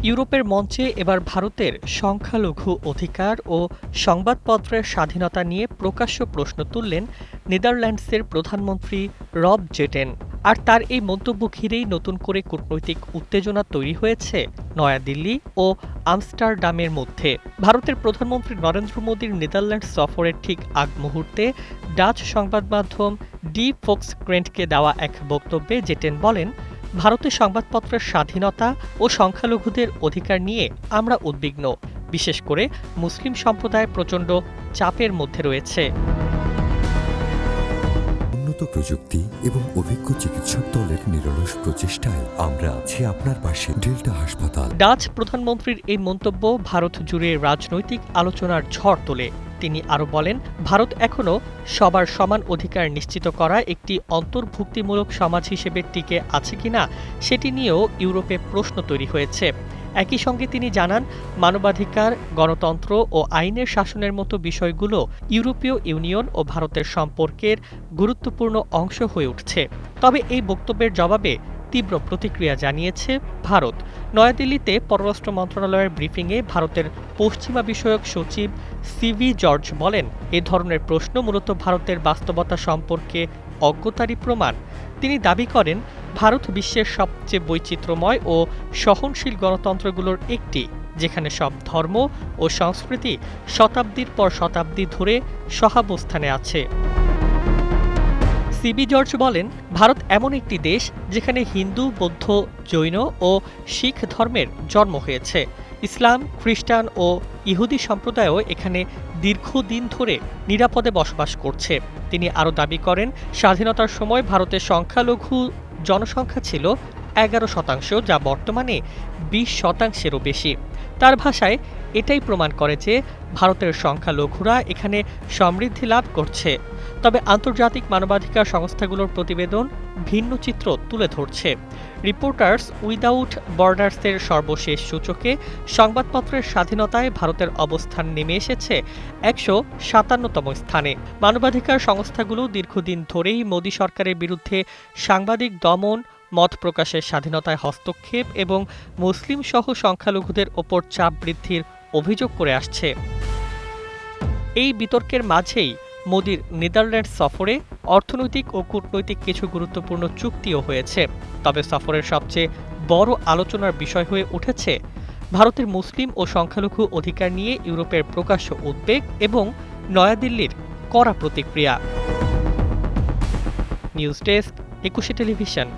ইউরোপের মঞ্চে এবার ভারতের সংখ্যালঘু অধিকার ও সংবাদপত্রের স্বাধীনতা নিয়ে প্রকাশ্য প্রশ্ন তুললেন নেদারল্যান্ডসের প্রধানমন্ত্রী রব জেটেন। আর তার এই মন্তব্য ঘিরেই নতুন করে কূটনৈতিক উত্তেজনা তৈরি হয়েছে নয়াদিল্লি ও আমস্টারডামের মধ্যে। ভারতের প্রধানমন্ত্রী নরেন্দ্র মোদীর নেদারল্যান্ডস সফরের ঠিক আগ মুহূর্তে ডাচ সংবাদ মাধ্যম ডি ফোক্সক্রেন্টকে দেওয়া এক বক্তব্যে জেটেন বলেন, ভারতের সংবাদপত্রের স্বাধীনতা ও সংখ্যালঘুদের অধিকার নিয়ে আমরা উদ্বিগ্ন, বিশেষ করে মুসলিম সম্প্রদায় প্রচণ্ড চাপের মধ্যে রয়েছে। উন্নত প্রযুক্তি এবং অভিজ্ঞ চিকিৎসক দলের নিরলস প্রচেষ্টায় আমরা আছি আপনার পাশে। ডেল্টা হাসপাতাল। ডাচ প্রধানমন্ত্রীর এই মন্তব্য ভারত জুড়ে রাজনৈতিক আলোচনার ঝড় তোলে। তিনি আরও বলেন, ভারত এখনও সবার সমান অধিকার নিশ্চিত করা একটি অন্তর্ভুক্তিমূলক সমাজ হিসেবে টিকে আছে কিনা সেটি নিয়েও ইউরোপে প্রশ্ন তৈরি হয়েছে। একই সঙ্গে তিনি জানান, মানবাধিকার, গণতন্ত্র ও আইনের শাসনের মতো বিষয়গুলো ইউরোপীয় ইউনিয়ন ও ভারতের সম্পর্কের গুরুত্বপূর্ণ অংশ হয়ে উঠছে। তবে এই বক্তব্যের জবাবে তীব্র প্রতিক্রিয়া জানিয়েছে ভারত। নয়াদিল্লিতে পররাষ্ট্র মন্ত্রণালয়ের ব্রিফিংয়ে ভারতের পশ্চিমা বিষয়ক সচিব সিভি জর্জ বলেন, এ ধরনের প্রশ্ন মূলত ভারতের বাস্তবতা সম্পর্কে অজ্ঞতারই প্রমাণ। তিনি দাবি করেন, ভারত বিশ্বের সবচেয়ে বৈচিত্র্যময় ও সহনশীল গণতন্ত্রগুলোর একটি, যেখানে সব ধর্ম ও সংস্কৃতি শতাব্দীর পর শতাব্দী ধরে সহাবস্থানে আছে। সিবি জর্জ বলেন, ভারত এমন একটি দেশ যেখানে হিন্দু, বৌদ্ধ, জৈন ও শিখ ধর্মের জন্ম হয়েছে। ইসলাম, খ্রিস্টান ও ইহুদি সম্প্রদায়ও এখানে দীর্ঘদিন ধরে নিরাপদে বসবাস করছে। তিনি আরও দাবি করেন, স্বাধীনতার সময় ভারতের সংখ্যালঘু জনসংখ্যা ছিল 11%, যা বর্তমানে 20%-এরও বেশি। তার ভাষায়, এটাই প্রমাণ করে যে ভারতের সংখ্যালঘুরা এখানে সমৃদ্ধি লাভ করছে। তবে আন্তর্জাতিক মানবাধিকার সংস্থাগুলোর প্রতিবেদন ভিন্ন চিত্র তুলে ধরছে। রিপোর্টার্স উইদাউট বর্ডার্সের সর্বশেষ সূচকে সংবাদপত্রের স্বাধীনতায় ভারতের অবস্থান নেমে এসেছে 157তম স্থানে। মানবাধিকার সংস্থাগুলো দীর্ঘদিন ধরেই মোদী সরকারের বিরুদ্ধে সাংবাদিক দমন, মত প্রকাশের স্বাধীনতায় হস্তক্ষেপ এবং মুসলিম সহ সংখ্যালঘুদের ওপর চাপ বৃদ্ধির অভিযোগ করে আসছে। এই বিতর্কের মাঝেই মোদীর নেদারল্যান্ডস সফরে অর্থনৈতিক ও কূটনৈতিক কিছু গুরুত্বপূর্ণ চুক্তিও হয়েছে। তবে সফরের সবচেয়ে বড় আলোচনার বিষয় হয়ে উঠেছে ভারতের মুসলিম ও সংখ্যালঘু অধিকার নিয়ে ইউরোপের প্রকাশ্য উদ্বেগ এবং নয়াদিল্লির কড়া প্রতিক্রিয়া। News desk, 21 television.